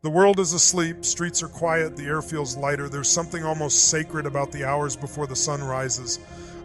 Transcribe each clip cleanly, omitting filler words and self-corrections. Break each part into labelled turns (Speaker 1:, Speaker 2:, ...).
Speaker 1: The world is asleep, streets are quiet, the air feels lighter. There's something almost sacred about the hours before the sun rises,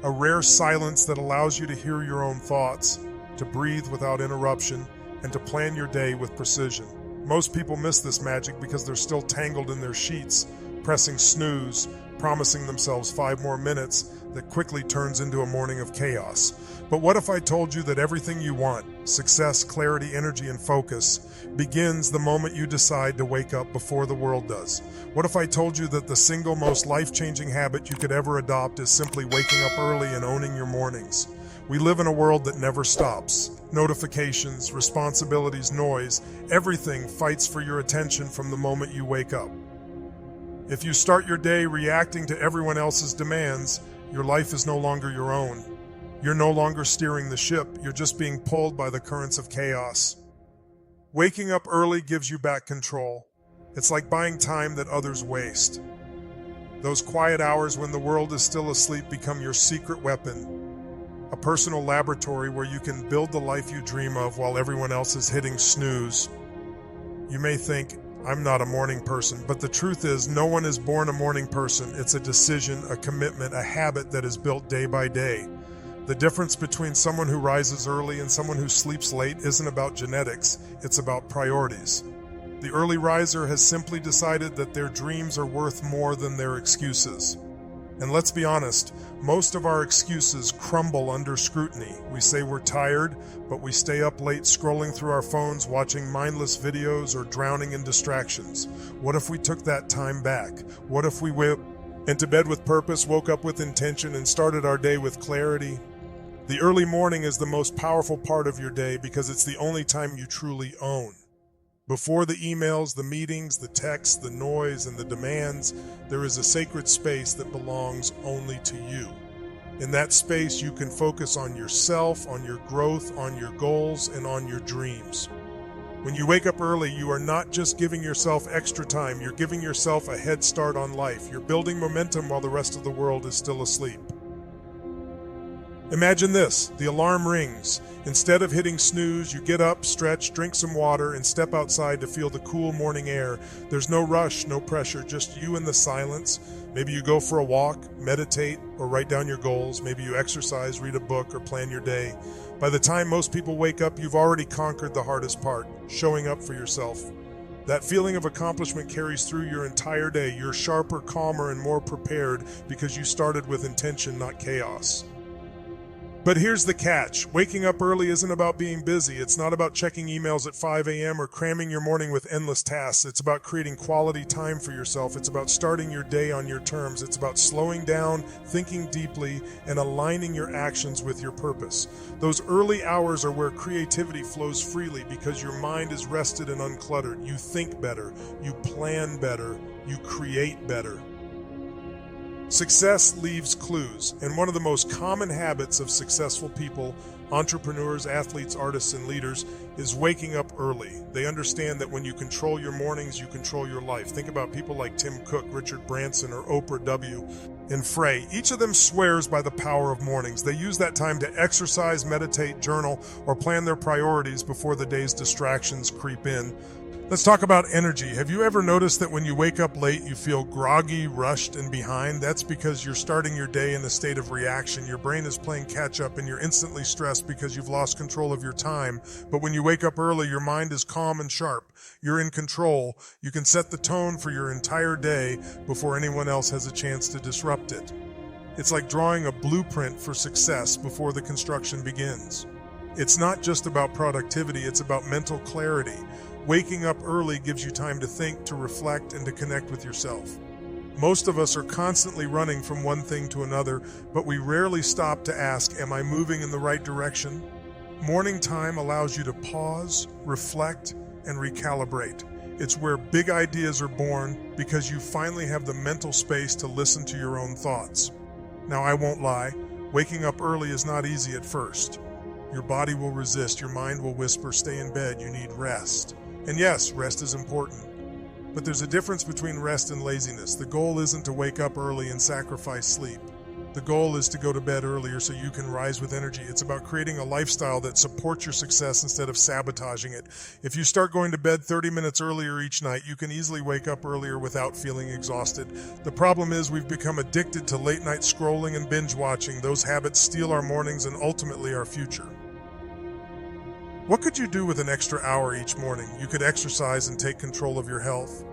Speaker 1: a rare silence that allows you to hear your own thoughts, to breathe without interruption, and to plan your day with precision. Most people miss this magic because they're still tangled in their sheets, pressing snooze, promising themselves 5 more minutes that quickly turns into a morning of chaos. But what if I told you that everything you want, success, clarity, energy, and focus, begins the moment you decide to wake up before the world does? What if I told you that the single most life-changing habit you could ever adopt is simply waking up early and owning your mornings? We live in a world that never stops. Notifications, responsibilities, noise, everything fights for your attention from the moment you wake up. If you start your day reacting to everyone else's demands, your life is no longer your own. You're no longer steering the ship, you're just being pulled by the currents of chaos. Waking up early gives you back control. It's like buying time that others waste. Those quiet hours when the world is still asleep become your secret weapon, a personal laboratory where you can build the life you dream of while everyone else is hitting snooze. You may think, I'm not a morning person, but the truth is no one is born a morning person. It's a decision, a commitment, a habit that is built day by day. The difference between someone who rises early and someone who sleeps late isn't about genetics, it's about priorities. The early riser has simply decided that their dreams are worth more than their excuses. And let's be honest, most of our excuses crumble under scrutiny. We say we're tired, but we stay up late scrolling through our phones, watching mindless videos, or drowning in distractions. What if we took that time back? What if we went into bed with purpose, woke up with intention, and started our day with clarity? The early morning is the most powerful part of your day because it's the only time you truly own. Before the emails, the meetings, the texts, the noise, and the demands, there is a sacred space that belongs only to you. In that space, you can focus on yourself, on your growth, on your goals, and on your dreams. When you wake up early, you are not just giving yourself extra time, you're giving yourself a head start on life. You're building momentum while the rest of the world is still asleep. Imagine this, the alarm rings. Instead of hitting snooze, you get up, stretch, drink some water, and step outside to feel the cool morning air. There's no rush, no pressure, just you and the silence. Maybe you go for a walk, meditate, or write down your goals. Maybe you exercise, read a book, or plan your day. By the time most people wake up, you've already conquered the hardest part, showing up for yourself. That feeling of accomplishment carries through your entire day. You're sharper, calmer, and more prepared because you started with intention, not chaos. But here's the catch. Waking up early isn't about being busy. It's not about checking emails at 5 a.m. or cramming your morning with endless tasks. It's about creating quality time for yourself. It's about starting your day on your terms. It's about slowing down, thinking deeply, and aligning your actions with your purpose. Those early hours are where creativity flows freely because your mind is rested and uncluttered. You think better, you plan better, you create better. Success leaves clues, and one of the most common habits of successful people, entrepreneurs, athletes, artists, and leaders, is waking up early. They understand that when you control your mornings, you control your life. Think about people like Tim Cook, Richard Branson, or Oprah Winfrey. Each of them swears by the power of mornings. They use that time to exercise, meditate, journal, or plan their priorities before the day's distractions creep in. Let's talk about energy. Have you ever noticed that when you wake up late, you feel groggy, rushed, and behind? That's because you're starting your day in a state of reaction. Your brain is playing catch up and you're instantly stressed because you've lost control of your time. But when you wake up early, your mind is calm and sharp. You're in control. You can set the tone for your entire day before anyone else has a chance to disrupt it. It's like drawing a blueprint for success before the construction begins. It's not just about productivity, it's about mental clarity. Waking up early gives you time to think, to reflect, and to connect with yourself. Most of us are constantly running from one thing to another, but we rarely stop to ask, am I moving in the right direction? Morning time allows you to pause, reflect, and recalibrate. It's where big ideas are born because you finally have the mental space to listen to your own thoughts. Now, I won't lie, waking up early is not easy at first. Your body will resist, your mind will whisper, stay in bed, you need rest. And yes, rest is important. But there's a difference between rest and laziness. The goal isn't to wake up early and sacrifice sleep. The goal is to go to bed earlier so you can rise with energy. It's about creating a lifestyle that supports your success instead of sabotaging it. If you start going to bed 30 minutes earlier each night, you can easily wake up earlier without feeling exhausted. The problem is we've become addicted to late night scrolling and binge watching. Those habits steal our mornings and ultimately our future. What could you do with an extra hour each morning? You could exercise and take control of your health.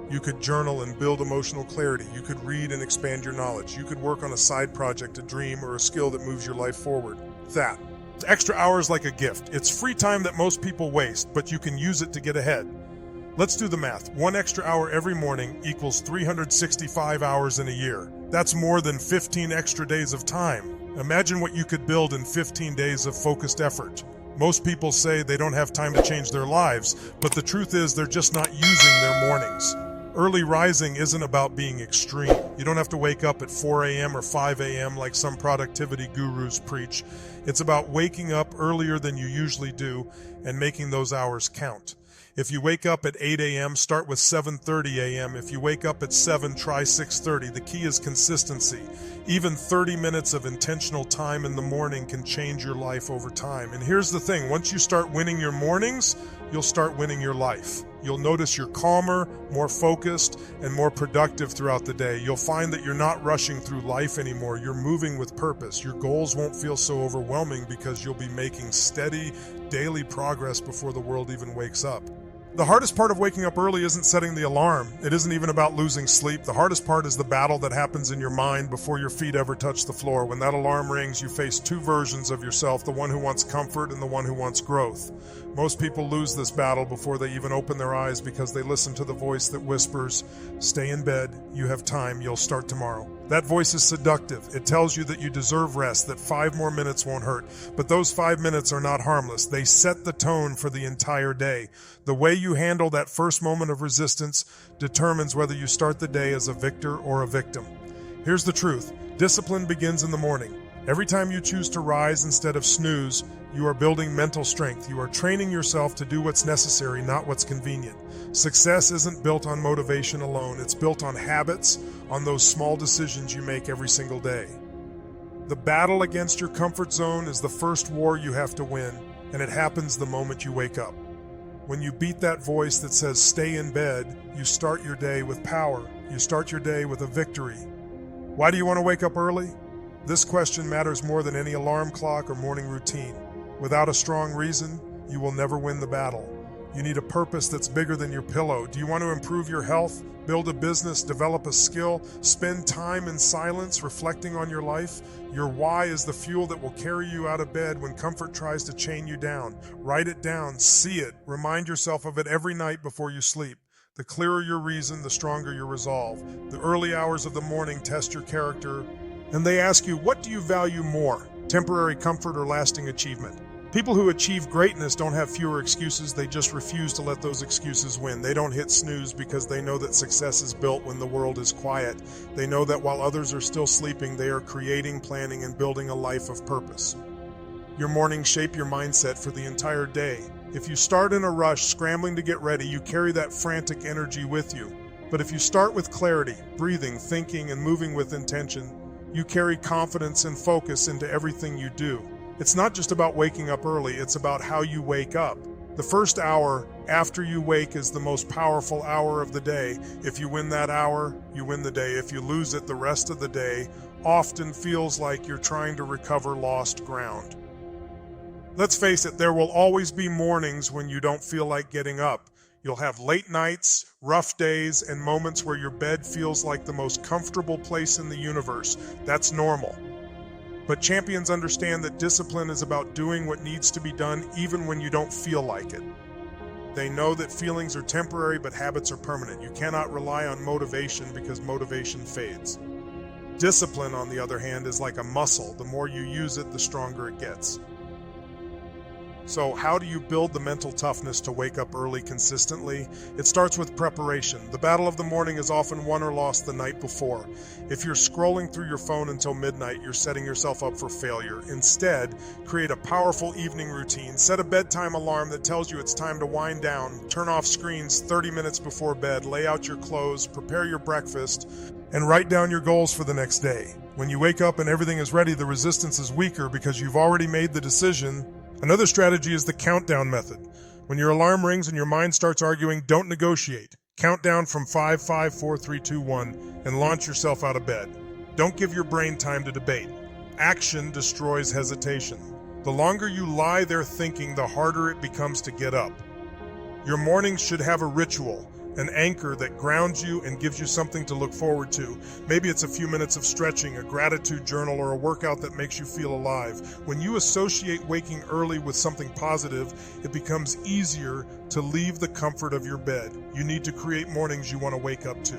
Speaker 1: You could journal and build emotional clarity. You could read and expand your knowledge. You could work on a side project, a dream, or a skill that moves your life forward. That. Extra hours like a gift. It's free time that most people waste, but you can use it to get ahead. Let's do the math. 1 extra hour every morning equals 365 hours in a year. That's more than 15 extra days of time. Imagine what you could build in 15 days of focused effort. Most people say they don't have time to change their lives, but the truth is they're just not using their mornings. Early rising isn't about being extreme. You don't have to wake up at 4 a.m. or 5 a.m. like some productivity gurus preach. It's about waking up earlier than you usually do and making those hours count. If you wake up at 8 a.m., start with 7:30 a.m. If you wake up at 7, try 6:30. The key is consistency. Even 30 minutes of intentional time in the morning can change your life over time. And here's the thing, once you start winning your mornings, you'll start winning your life. You'll notice you're calmer, more focused, and more productive throughout the day. You'll find that you're not rushing through life anymore. You're moving with purpose. Your goals won't feel so overwhelming because you'll be making steady, daily progress before the world even wakes up. The hardest part of waking up early isn't setting the alarm. It isn't even about losing sleep. The hardest part is the battle that happens in your mind before your feet ever touch the floor. When that alarm rings, you face two versions of yourself, the one who wants comfort and the one who wants growth. Most people lose this battle before they even open their eyes because they listen to the voice that whispers, "Stay in bed, you have time, you'll start tomorrow." That voice is seductive. It tells you that you deserve rest, that 5 more minutes won't hurt. But those 5 minutes are not harmless. They set the tone for the entire day. The way you handle that first moment of resistance determines whether you start the day as a victor or a victim. Here's the truth. Discipline begins in the morning. Every time you choose to rise instead of snooze, you are building mental strength. You are training yourself to do what's necessary, not what's convenient. Success isn't built on motivation alone. It's built on habits, on those small decisions you make every single day. The battle against your comfort zone is the first war you have to win, and it happens the moment you wake up. When you beat that voice that says stay in bed, you start your day with power. You start your day with a victory. Why do you want to wake up early? This question matters more than any alarm clock or morning routine. Without a strong reason, you will never win the battle. You need a purpose that's bigger than your pillow. Do you want to improve your health, build a business, develop a skill, spend time in silence reflecting on your life? Your why is the fuel that will carry you out of bed when comfort tries to chain you down. Write it down, see it, remind yourself of it every night before you sleep. The clearer your reason, the stronger your resolve. The early hours of the morning test your character, and they ask you, what do you value more, temporary comfort or lasting achievement? People who achieve greatness don't have fewer excuses, they just refuse to let those excuses win. They don't hit snooze because they know that success is built when the world is quiet. They know that while others are still sleeping, they are creating, planning, and building a life of purpose. Your mornings shape your mindset for the entire day. If you start in a rush, scrambling to get ready, you carry that frantic energy with you. But if you start with clarity, breathing, thinking, and moving with intention, you carry confidence and focus into everything you do. It's not just about waking up early, it's about how you wake up. The first hour after you wake is the most powerful hour of the day. If you win that hour, you win the day. If you lose it, the rest of the day often feels like you're trying to recover lost ground. Let's face it, there will always be mornings when you don't feel like getting up. You'll have late nights, rough days, and moments where your bed feels like the most comfortable place in the universe. That's normal. But champions understand that discipline is about doing what needs to be done even when you don't feel like it. They know that feelings are temporary, but habits are permanent. You cannot rely on motivation because motivation fades. Discipline, on the other hand, is like a muscle. The more you use it, the stronger it gets. So how do you build the mental toughness to wake up early consistently? It starts with preparation. The battle of the morning is often won or lost the night before. If you're scrolling through your phone until midnight, you're setting yourself up for failure. Instead, create a powerful evening routine. Set a bedtime alarm that tells you it's time to wind down. Turn off screens 30 minutes before bed. Lay out your clothes. Prepare your breakfast. And write down your goals for the next day. When you wake up and everything is ready, the resistance is weaker because you've already made the decision. Another strategy is the countdown method. When your alarm rings and your mind starts arguing, don't negotiate. Count down from 5, 5, 4, 3, 2, 1, and launch yourself out of bed. Don't give your brain time to debate. Action destroys hesitation. The longer you lie there thinking, the harder it becomes to get up. Your mornings should have a ritual, an anchor that grounds you and gives you something to look forward to. Maybe it's a few minutes of stretching, a gratitude journal, or a workout that makes you feel alive. When you associate waking early with something positive, it becomes easier to leave the comfort of your bed. You need to create mornings you want to wake up to.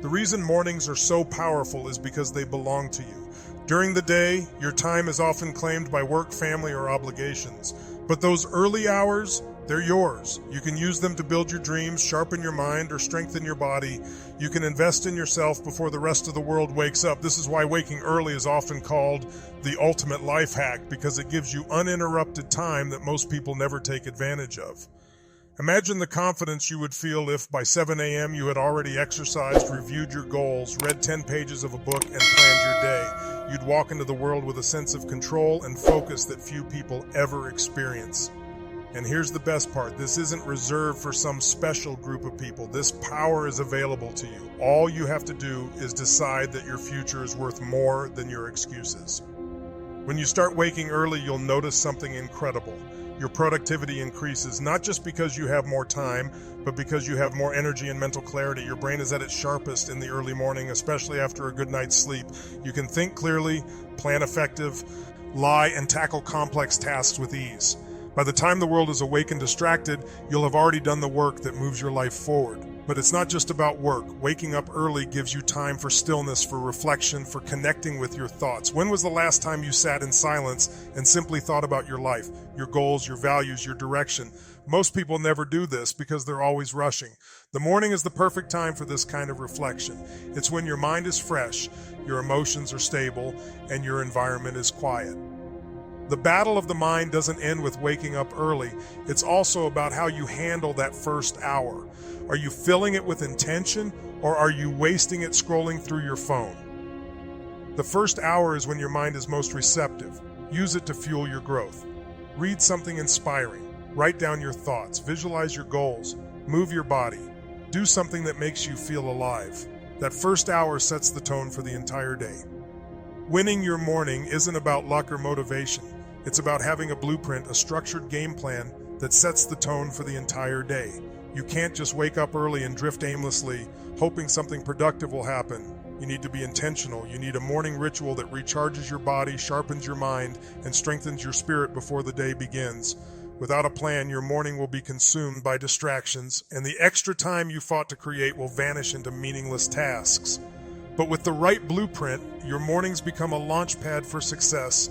Speaker 1: The reason mornings are so powerful is because they belong to you. During the day, your time is often claimed by work, family, or obligations. But those early hours, they're yours. You can use them to build your dreams, sharpen your mind, or strengthen your body. You can invest in yourself before the rest of the world wakes up. This is why waking early is often called the ultimate life hack, because it gives you uninterrupted time that most people never take advantage of. Imagine the confidence you would feel if by 7 a.m. you had already exercised, reviewed your goals, read 10 pages of a book, and planned your day. You'd walk into the world with a sense of control and focus that few people ever experience. And here's the best part. This isn't reserved for some special group of people. This power is available to you. All you have to do is decide that your future is worth more than your excuses. When you start waking early, you'll notice something incredible. Your productivity increases, not just because you have more time, but because you have more energy and mental clarity. Your brain is at its sharpest in the early morning, especially after a good night's sleep. You can think clearly, plan effective, lie, and tackle complex tasks with ease. By the time the world is awake and distracted, you'll have already done the work that moves your life forward. But it's not just about work. Waking up early gives you time for stillness, for reflection, for connecting with your thoughts. When was the last time you sat in silence and simply thought about your life, your goals, your values, your direction? Most people never do this because they're always rushing. The morning is the perfect time for this kind of reflection. It's when your mind is fresh, your emotions are stable, and your environment is quiet. The battle of the mind doesn't end with waking up early. It's also about how you handle that first hour. Are you filling it with intention, or are you wasting it scrolling through your phone? The first hour is when your mind is most receptive. Use it to fuel your growth. Read something inspiring. Write down your thoughts. Visualize your goals. Move your body. Do something that makes you feel alive. That first hour sets the tone for the entire day. Winning your morning isn't about luck or motivation. It's about having a blueprint, a structured game plan that sets the tone for the entire day. You can't just wake up early and drift aimlessly, hoping something productive will happen. You need to be intentional. You need a morning ritual that recharges your body, sharpens your mind, and strengthens your spirit before the day begins. Without a plan, your morning will be consumed by distractions, and the extra time you fought to create will vanish into meaningless tasks. But with the right blueprint, your mornings become a launch pad for success.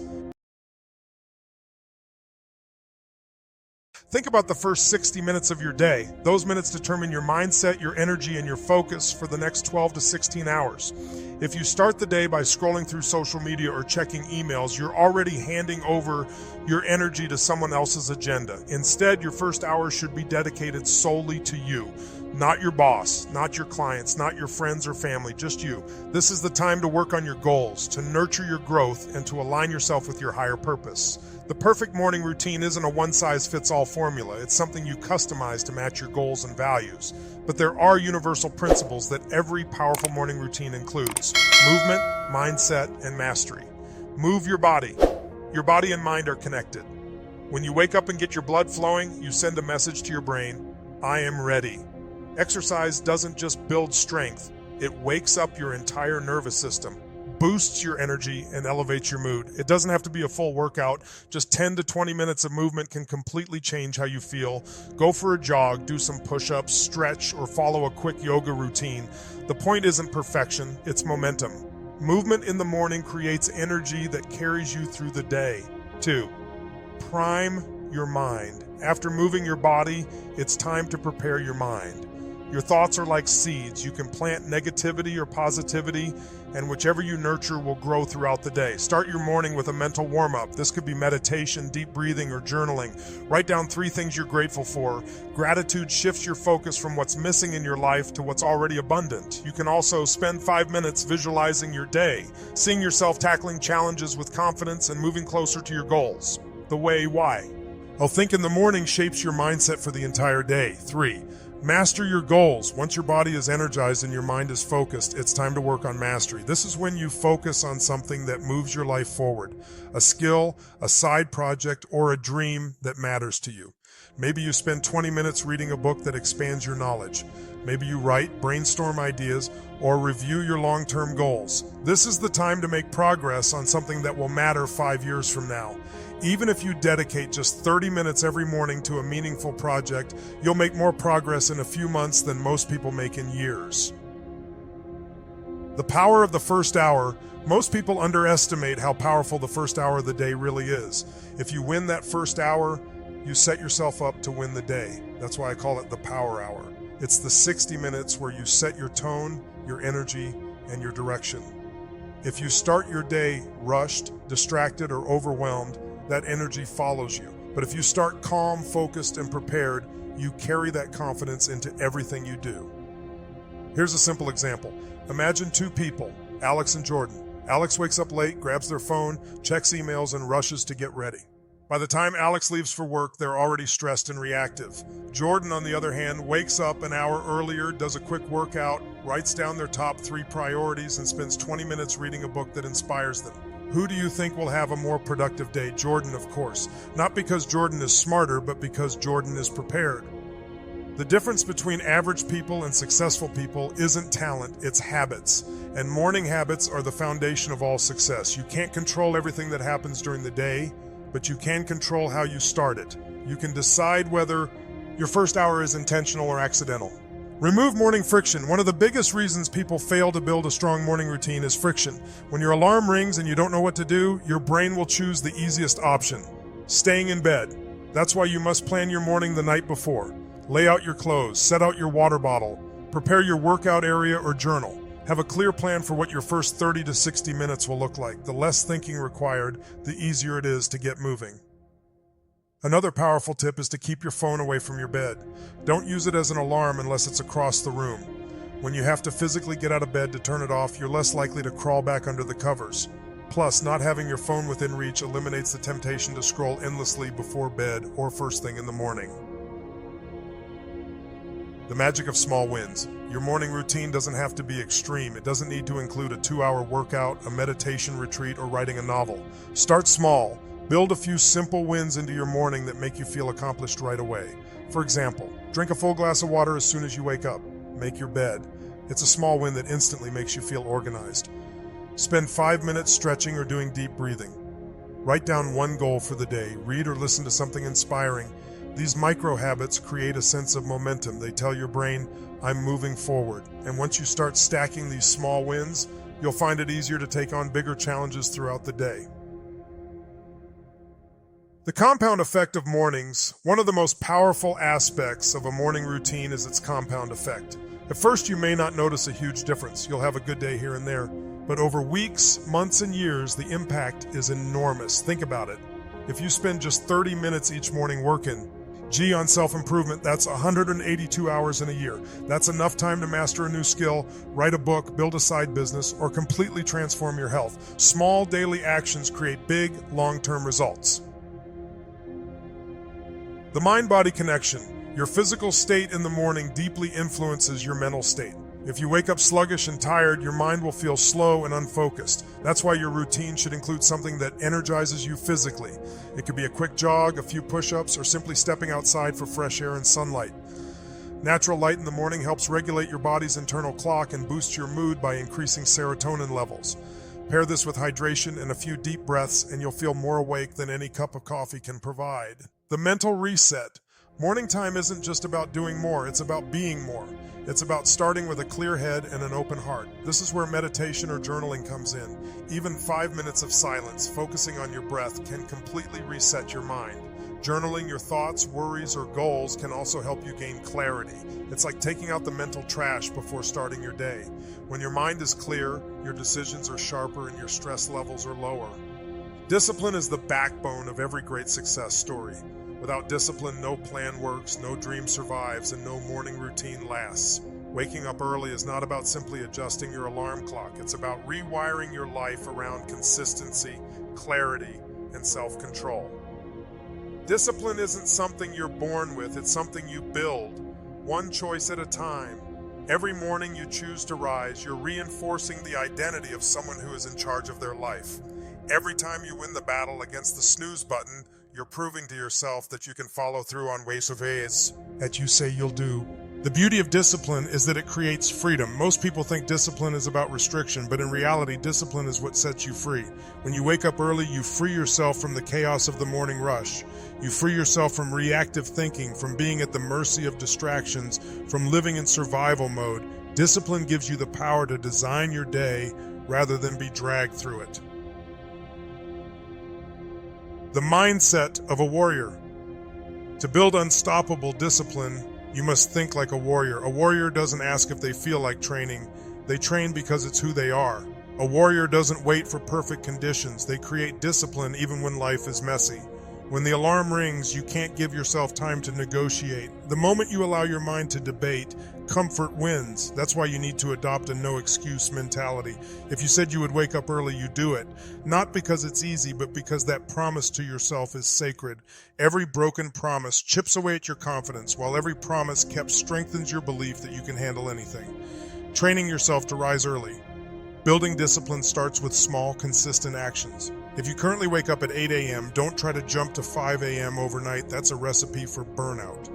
Speaker 1: Think about the first 60 minutes of your day. Those minutes determine your mindset, your energy, and your focus for the next 12 to 16 hours. If you start the day by scrolling through social media or checking emails, you're already handing over your energy to someone else's agenda. Instead, your first hour should be dedicated solely to you. Not your boss, not your clients, not your friends or family, just you. This is the time to work on your goals, to nurture your growth, and to align yourself with your higher purpose. The perfect morning routine isn't a one-size-fits-all formula. It's something you customize to match your goals and values. But there are universal principles that every powerful morning routine includes: movement, mindset, and mastery. Move your body. Your body and mind are connected. When you wake up and get your blood flowing, you send a message to your brain: I am ready. Exercise doesn't just build strength, it wakes up your entire nervous system, boosts your energy, and elevates your mood. It doesn't have to be a full workout. Just 10 to 20 minutes of movement can completely change how you feel. Go for a jog, do some push-ups, stretch, or follow a quick yoga routine. The point isn't perfection, it's momentum. Movement in the morning creates energy that carries you through the day. 2. Prime your mind. After moving your body, it's time to prepare your mind. Your thoughts are like seeds. You can plant negativity or positivity, and whichever you nurture will grow throughout the day. Start your morning with a mental warm-up. This could be meditation, deep breathing, or journaling. Write down 3 things you're grateful for. Gratitude shifts your focus from what's missing in your life to what's already abundant. You can also spend 5 minutes visualizing your day, seeing yourself tackling challenges with confidence and moving closer to your goals. The way, why? Think in the morning shapes your mindset for the entire day. 3. Master your goals. Once your body is energized and your mind is focused, it's time to work on mastery. This is when you focus on something that moves your life forward, a skill, a side project, or a dream that matters to you. Maybe you spend 20 minutes reading a book that expands your knowledge. Maybe you write, brainstorm ideas, or review your long-term goals. This is the time to make progress on something that will matter 5 years from now. Even if you dedicate just 30 minutes every morning to a meaningful project, you'll make more progress in a few months than most people make in years. The power of the first hour. Most people underestimate how powerful the first hour of the day really is. If you win that first hour, you set yourself up to win the day. That's why I call it the power hour. It's the 60 minutes where you set your tone, your energy, and your direction. If you start your day rushed, distracted, or overwhelmed, that energy follows you. But if you start calm, focused, and prepared, you carry that confidence into everything you do. Here's a simple example. Imagine 2 people, Alex and Jordan. Alex wakes up late, grabs their phone, checks emails, and rushes to get ready. By the time Alex leaves for work, they're already stressed and reactive. Jordan, on the other hand, wakes up an hour earlier, does a quick workout, writes down their top 3 priorities, and spends 20 minutes reading a book that inspires them. Who do you think will have a more productive day? Jordan, of course. Not because Jordan is smarter, but because Jordan is prepared. The difference between average people and successful people isn't talent, it's habits. And morning habits are the foundation of all success. You can't control everything that happens during the day, but you can control how you start it. You can decide whether your first hour is intentional or accidental. Remove morning friction. One of the biggest reasons people fail to build a strong morning routine is friction. When your alarm rings and you don't know what to do, your brain will choose the easiest option, staying in bed. That's why you must plan your morning the night before. Lay out your clothes, set out your water bottle, prepare your workout area or journal. Have a clear plan for what your first 30 to 60 minutes will look like. The less thinking required, the easier it is to get moving. Another powerful tip is to keep your phone away from your bed. Don't use it as an alarm unless it's across the room. When you have to physically get out of bed to turn it off, you're less likely to crawl back under the covers. Plus, not having your phone within reach eliminates the temptation to scroll endlessly before bed or first thing in the morning. The magic of small wins. Your morning routine doesn't have to be extreme. It doesn't need to include a 2-hour workout, a meditation retreat, or writing a novel. Start small. Build a few simple wins into your morning that make you feel accomplished right away. For example, drink a full glass of water as soon as you wake up. Make your bed. It's a small win that instantly makes you feel organized. Spend 5 minutes stretching or doing deep breathing. Write down one goal for the day. Read or listen to something inspiring. These micro habits create a sense of momentum. They tell your brain, I'm moving forward. And once you start stacking these small wins, you'll find it easier to take on bigger challenges throughout the day. The compound effect of mornings. One of the most powerful aspects of a morning routine is its compound effect. At first, you may not notice a huge difference. You'll have a good day here and there. But over weeks, months, and years, the impact is enormous. Think about it. If you spend just 30 minutes each morning working, on self-improvement, that's 182 hours in a year. That's enough time to master a new skill, write a book, build a side business, or completely transform your health. Small daily actions create big, long-term results. The mind-body connection. Your physical state in the morning deeply influences your mental state. If you wake up sluggish and tired, your mind will feel slow and unfocused. That's why your routine should include something that energizes you physically. It could be a quick jog, a few push-ups, or simply stepping outside for fresh air and sunlight. Natural light in the morning helps regulate your body's internal clock and boosts your mood by increasing serotonin levels. Pair this with hydration and a few deep breaths, and you'll feel more awake than any cup of coffee can provide. The mental reset. Morning time isn't just about doing more, it's about being more. It's about starting with a clear head and an open heart. This is where meditation or journaling comes in. Even 5 minutes of silence, focusing on your breath, can completely reset your mind. Journaling your thoughts, worries, or goals can also help you gain clarity. It's like taking out the mental trash before starting your day. When your mind is clear, your decisions are sharper and your stress levels are lower. Discipline is the backbone of every great success story. Without discipline, no plan works, no dream survives, and no morning routine lasts. Waking up early is not about simply adjusting your alarm clock. It's about rewiring your life around consistency, clarity, and self-control. Discipline isn't something you're born with, it's something you build, one choice at a time. Every morning you choose to rise, you're reinforcing the identity of someone who is in charge of their life. Every time you win the battle against the snooze button, you're proving to yourself that you can follow through on ways that you say you'll do. The beauty of discipline is that it creates freedom. Most people think discipline is about restriction, but in reality, discipline is what sets you free. When you wake up early, you free yourself from the chaos of the morning rush. You free yourself from reactive thinking, from being at the mercy of distractions, from living in survival mode. Discipline gives you the power to design your day rather than be dragged through it. The mindset of a warrior. To build unstoppable discipline, you must think like a warrior. A warrior doesn't ask if they feel like training. They train because it's who they are. A warrior doesn't wait for perfect conditions. They create discipline even when life is messy. When the alarm rings, you can't give yourself time to negotiate. The moment you allow your mind to debate, comfort wins. That's why you need to adopt a no-excuse mentality. If you said you would wake up early, you do it. Not because it's easy, but because that promise to yourself is sacred. Every broken promise chips away at your confidence, while every promise kept strengthens your belief that you can handle anything. Training yourself to rise early. Building discipline starts with small, consistent actions. If you currently wake up at 8 a.m., don't try to jump to 5 a.m. overnight. That's a recipe for burnout.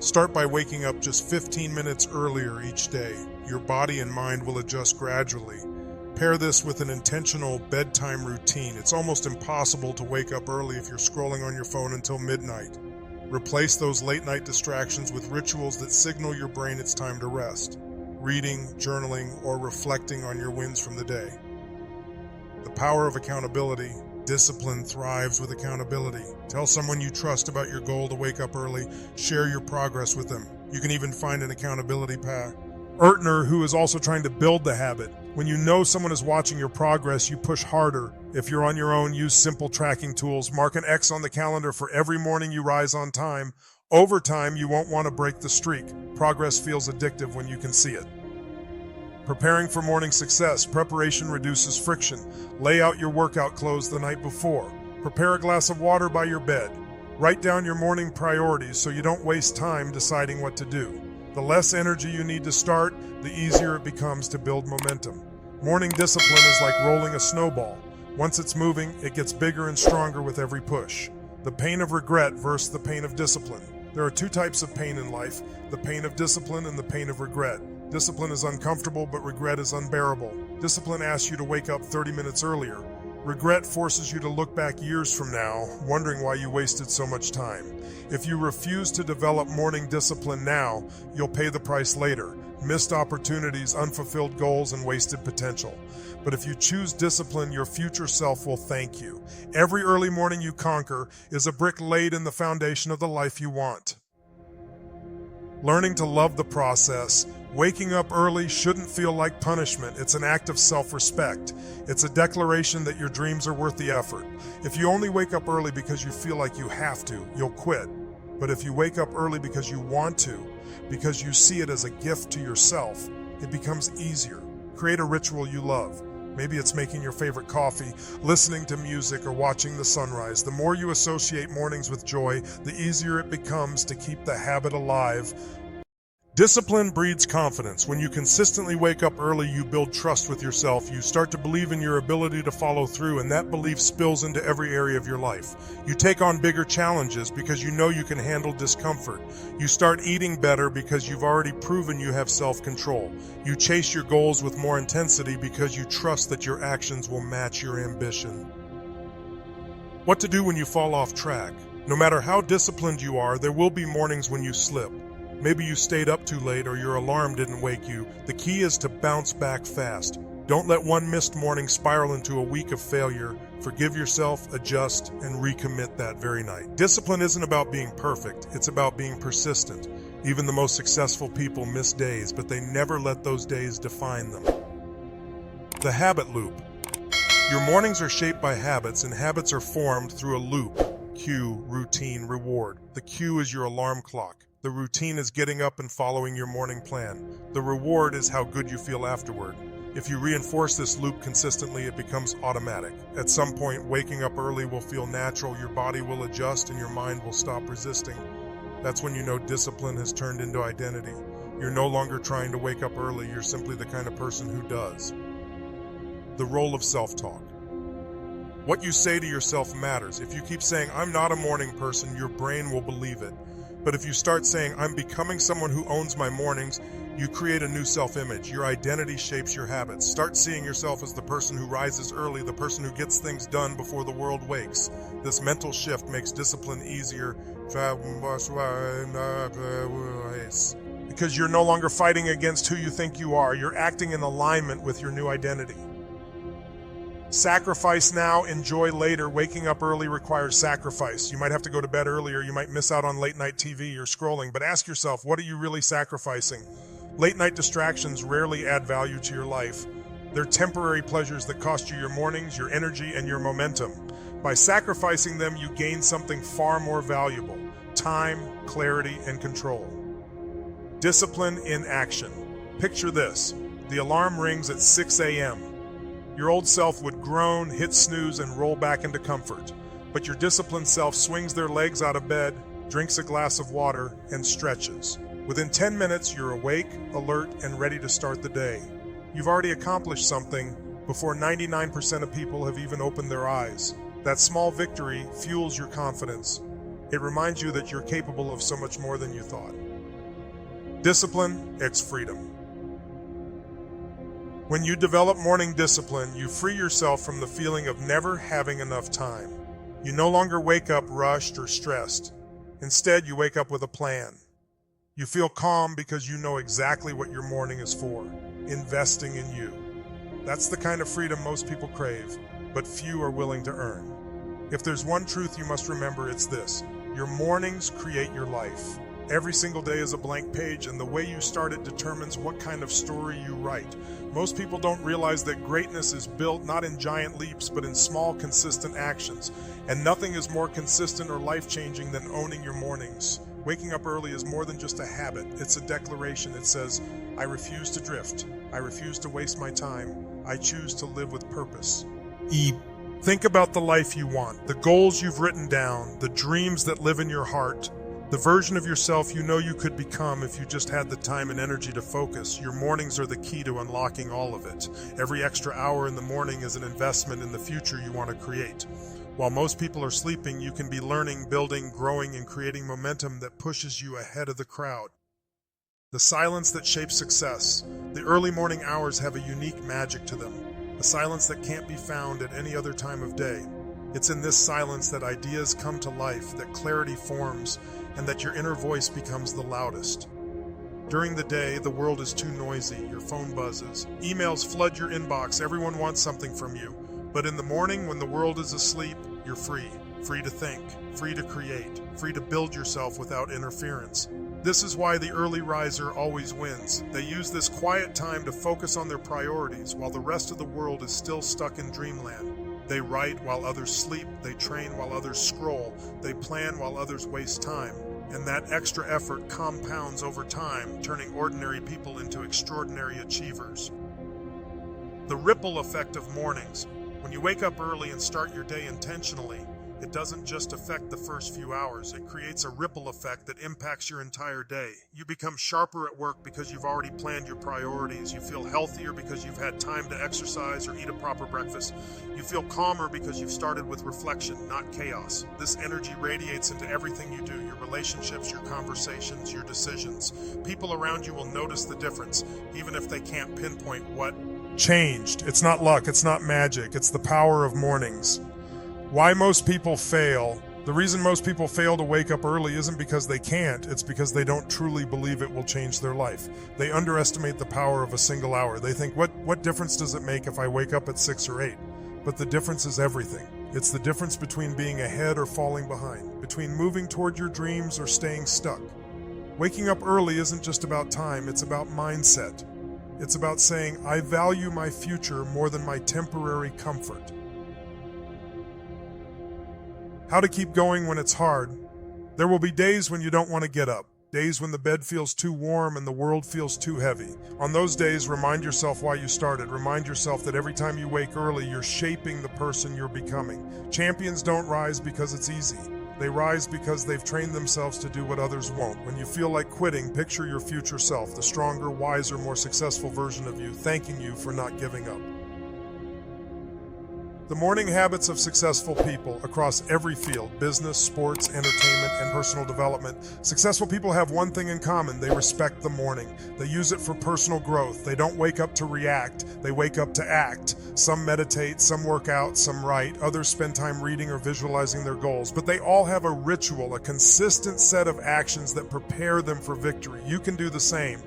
Speaker 1: Start by waking up just 15 minutes earlier each day. Your body and mind will adjust gradually. Pair this with an intentional bedtime routine. It's almost impossible to wake up early if you're scrolling on your phone until midnight. Replace those late-night distractions with rituals that signal your brain it's time to rest. Reading, journaling, or reflecting on your wins from the day. The power of accountability. Discipline thrives with accountability. Tell someone you trust about your goal to wake up early. Share your progress with them. You can even find an accountability partner who is also trying to build the habit. When you know someone is watching your progress, you push harder. If you're on your own, use simple tracking tools. Mark an X on the calendar for every morning you rise on time. Over time, you won't want to break the streak. Progress feels addictive when you can see it. Preparing for morning success. Preparation reduces friction. Lay out your workout clothes the night before. Prepare a glass of water by your bed. Write down your morning priorities so you don't waste time deciding what to do. The less energy you need to start, the easier it becomes to build momentum. Morning discipline is like rolling a snowball. Once it's moving, it gets bigger and stronger with every push. The pain of regret versus the pain of discipline. There are two types of pain in life, the pain of discipline and the pain of regret. Discipline is uncomfortable, but regret is unbearable. Discipline asks you to wake up 30 minutes earlier. Regret forces you to look back years from now, wondering why you wasted so much time. If you refuse to develop morning discipline now, you'll pay the price later. Missed opportunities, unfulfilled goals, and wasted potential. But if you choose discipline, your future self will thank you. Every early morning you conquer is a brick laid in the foundation of the life you want. Learning to love the process. Waking up early shouldn't feel like punishment. It's an act of self-respect. It's a declaration that your dreams are worth the effort. If you only wake up early because you feel like you have to, you'll quit. But if you wake up early because you want to, because you see it as a gift to yourself, it becomes easier. Create a ritual you love. Maybe it's making your favorite coffee, listening to music, or watching the sunrise. The more you associate mornings with joy, the easier it becomes to keep the habit alive. Discipline breeds confidence. When you consistently wake up early, you build trust with yourself. You start to believe in your ability to follow through, and that belief spills into every area of your life. You take on bigger challenges because you know you can handle discomfort. You start eating better because you've already proven you have self-control. You chase your goals with more intensity because you trust that your actions will match your ambition. What to do when you fall off track? No matter how disciplined you are, there will be mornings when you slip. Maybe you stayed up too late or your alarm didn't wake you. The key is to bounce back fast. Don't let one missed morning spiral into a week of failure. Forgive yourself, adjust, and recommit that very night. Discipline isn't about being perfect, it's about being persistent. Even the most successful people miss days, but they never let those days define them. The habit loop. Your mornings are shaped by habits, and habits are formed through a loop. Cue, routine, reward. The cue is your alarm clock. The routine is getting up and following your morning plan. The reward is how good you feel afterward. If you reinforce this loop consistently, it becomes automatic. At some point, waking up early will feel natural, your body will adjust, and your mind will stop resisting. That's when you know discipline has turned into identity. You're no longer trying to wake up early, you're simply the kind of person who does. The role of self-talk. What you say to yourself matters. If you keep saying, "I'm not a morning person," your brain will believe it. But if you start saying, "I'm becoming someone who owns my mornings," you create a new self-image. Your identity shapes your habits. Start seeing yourself as the person who rises early, the person who gets things done before the world wakes. This mental shift makes discipline easier because you're no longer fighting against who you think you are. You're acting in alignment with your new identity. Sacrifice now, enjoy later. Waking up early requires sacrifice. You might have to go to bed earlier, you might miss out on late night TV or scrolling, but ask yourself, what are you really sacrificing? Late night distractions rarely add value to your life. They're temporary pleasures that cost you your mornings, your energy, and your momentum. By sacrificing them, you gain something far more valuable: time, clarity, and control. Discipline in action. Picture this. The alarm rings at 6 a.m. Your old self would groan, hit snooze, and roll back into comfort. But your disciplined self swings their legs out of bed, drinks a glass of water, and stretches. Within 10 minutes, you're awake, alert, and ready to start the day. You've already accomplished something before 99% of people have even opened their eyes. That small victory fuels your confidence. It reminds you that you're capable of so much more than you thought. Discipline, it's freedom. When you develop morning discipline, you free yourself from the feeling of never having enough time. You no longer wake up rushed or stressed. Instead, you wake up with a plan. You feel calm because you know exactly what your morning is for: investing in you. That's the kind of freedom most people crave, but few are willing to earn. If there's one truth you must remember, it's this: your mornings create your life. Every single day is a blank page, and the way you start it determines what kind of story you write. Most people don't realize that greatness is built not in giant leaps, but in small, consistent actions. And nothing is more consistent or life-changing than owning your mornings. Waking up early is more than just a habit. It's a declaration. It says, "I refuse to drift. I refuse to waste my time. I choose to live with purpose." Think about the life you want, the goals you've written down, the dreams that live in your heart, the version of yourself you know you could become if you just had the time and energy to focus. Your mornings are the key to unlocking all of it. Every extra hour in the morning is an investment in the future you want to create. While most people are sleeping, you can be learning, building, growing, and creating momentum that pushes you ahead of the crowd. The silence that shapes success. The early morning hours have a unique magic to them, a silence that can't be found at any other time of day. It's in this silence that ideas come to life, that clarity forms, and that your inner voice becomes the loudest. During the day, the world is too noisy, your phone buzzes, emails flood your inbox, everyone wants something from you. But in the morning, when the world is asleep, you're free. Free to think, free to create, free to build yourself without interference. This is why the early riser always wins. They use this quiet time to focus on their priorities while the rest of the world is still stuck in dreamland. They write while others sleep, they train while others scroll, they plan while others waste time. And that extra effort compounds over time, turning ordinary people into extraordinary achievers. The ripple effect of mornings. When you wake up early and start your day intentionally, it doesn't just affect the first few hours. It creates a ripple effect that impacts your entire day. You become sharper at work because you've already planned your priorities. You feel healthier because you've had time to exercise or eat a proper breakfast. You feel calmer because you've started with reflection, not chaos. This energy radiates into everything you do, your relationships, your conversations, your decisions. People around you will notice the difference, even if they can't pinpoint what changed. It's not luck, it's not magic, it's the power of mornings. Why most people fail. The reason most people fail to wake up early isn't because they can't, it's because they don't truly believe it will change their life. They underestimate the power of a single hour. They think, what difference does it make if I wake up at 6 or 8? But the difference is everything. It's the difference between being ahead or falling behind, between moving toward your dreams or staying stuck. Waking up early isn't just about time, it's about mindset. It's about saying, I value my future more than my temporary comfort. How to keep going when it's hard. There will be days when you don't want to get up, days when the bed feels too warm and the world feels too heavy. On those days, remind yourself why you started. Remind yourself that every time you wake early, you're shaping the person you're becoming. Champions don't rise because it's easy. They rise because they've trained themselves to do what others won't. When you feel like quitting, picture your future self, the stronger, wiser, more successful version of you, thanking you for not giving up. The morning habits of successful people across every field, business, sports, entertainment, and personal development. Successful people have one thing in common. They respect the morning. They use it for personal growth. They don't wake up to react. They wake up to act. Some meditate, some work out, some write. Others spend time reading or visualizing their goals. But they all have a ritual, a consistent set of actions that prepare them for victory. You can do the same.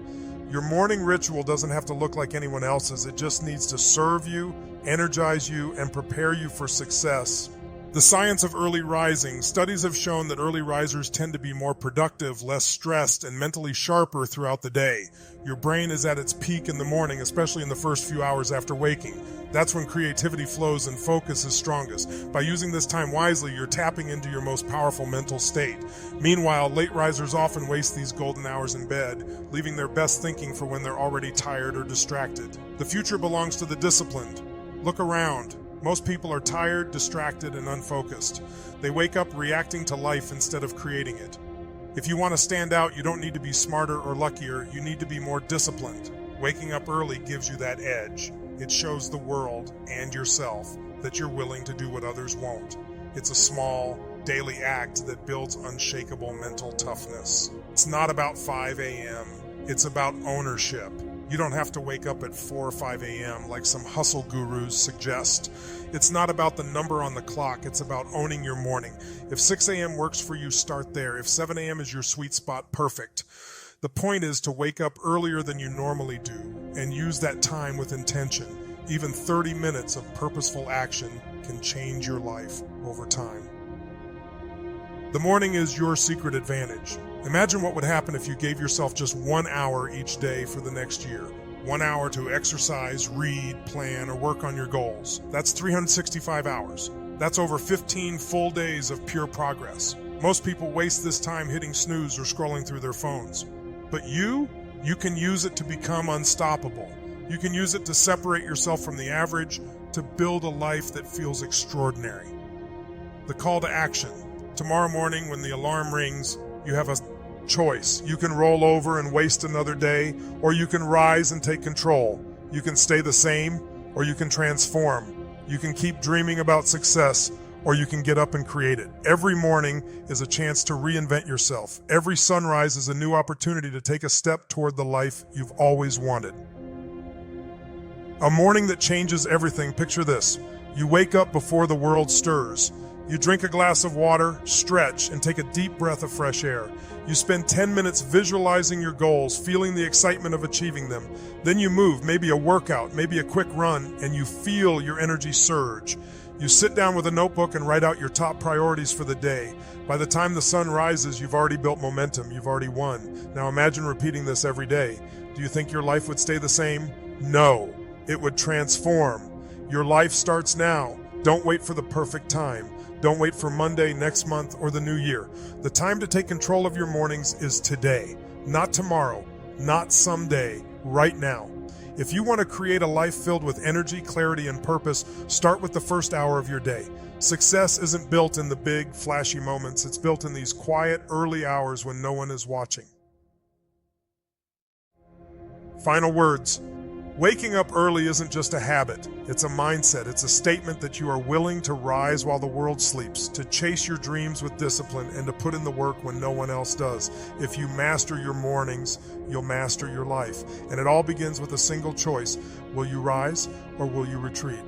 Speaker 1: Your morning ritual doesn't have to look like anyone else's. It just needs to serve you, energize you, and prepare you for success. The science of early rising. Studies have shown that early risers tend to be more productive, less stressed, and mentally sharper throughout the day. Your brain is at its peak in the morning, especially in the first few hours after waking. That's when creativity flows and focus is strongest. By using this time wisely, you're tapping into your most powerful mental state. Meanwhile, late risers often waste these golden hours in bed, leaving their best thinking for when they're already tired or distracted. The future belongs to the disciplined. Look around. Most people are tired, distracted, and unfocused. They wake up reacting to life instead of creating it. If you want to stand out, you don't need to be smarter or luckier. You need to be more disciplined. Waking up early gives you that edge. It shows the world and yourself that you're willing to do what others won't. It's a small, daily act that builds unshakable mental toughness. It's not about 5 a.m. It's about ownership. You don't have to wake up at 4 or 5 a.m. like some hustle gurus suggest. It's not about the number on the clock. It's about owning your morning. If 6 a.m. works for you, start there. If 7 a.m. is your sweet spot, perfect. The point is to wake up earlier than you normally do and use that time with intention. Even 30 minutes of purposeful action can change your life over time. The morning is your secret advantage. Imagine what would happen if you gave yourself just 1 hour each day for the next year. 1 hour to exercise, read, plan, or work on your goals. That's 365 hours. That's over 15 full days of pure progress. Most people waste this time hitting snooze or scrolling through their phones. But you can use it to become unstoppable. You can use it to separate yourself from the average, to build a life that feels extraordinary. The call to action. Tomorrow morning when the alarm rings, you have a choice. You can roll over and waste another day, or you can rise and take control. You can stay the same, or you can transform. You can keep dreaming about success, or you can get up and create it. Every morning is a chance to reinvent yourself. Every sunrise is a new opportunity to take a step toward the life you've always wanted. A morning that changes everything. Picture this. You wake up before the world stirs. You drink a glass of water, stretch, and take a deep breath of fresh air. You spend 10 minutes visualizing your goals, feeling the excitement of achieving them. Then you move, maybe a workout, maybe a quick run, and you feel your energy surge. You sit down with a notebook and write out your top priorities for the day. By the time the sun rises, you've already built momentum. You've already won. Now imagine repeating this every day. Do you think your life would stay the same? No. It would transform. Your life starts now. Don't wait for the perfect time. Don't wait for Monday, next month, or the new year. The time to take control of your mornings is today. Not tomorrow. Not someday. Right now. If you want to create a life filled with energy, clarity, and purpose, start with the first hour of your day. Success isn't built in the big, flashy moments. It's built in these quiet, early hours when no one is watching. Final words. Waking up early isn't just a habit. It's a mindset. It's a statement that you are willing to rise while the world sleeps, to chase your dreams with discipline, and to put in the work when no one else does. If you master your mornings, you'll master your life. And it all begins with a single choice. Will you rise or will you retreat?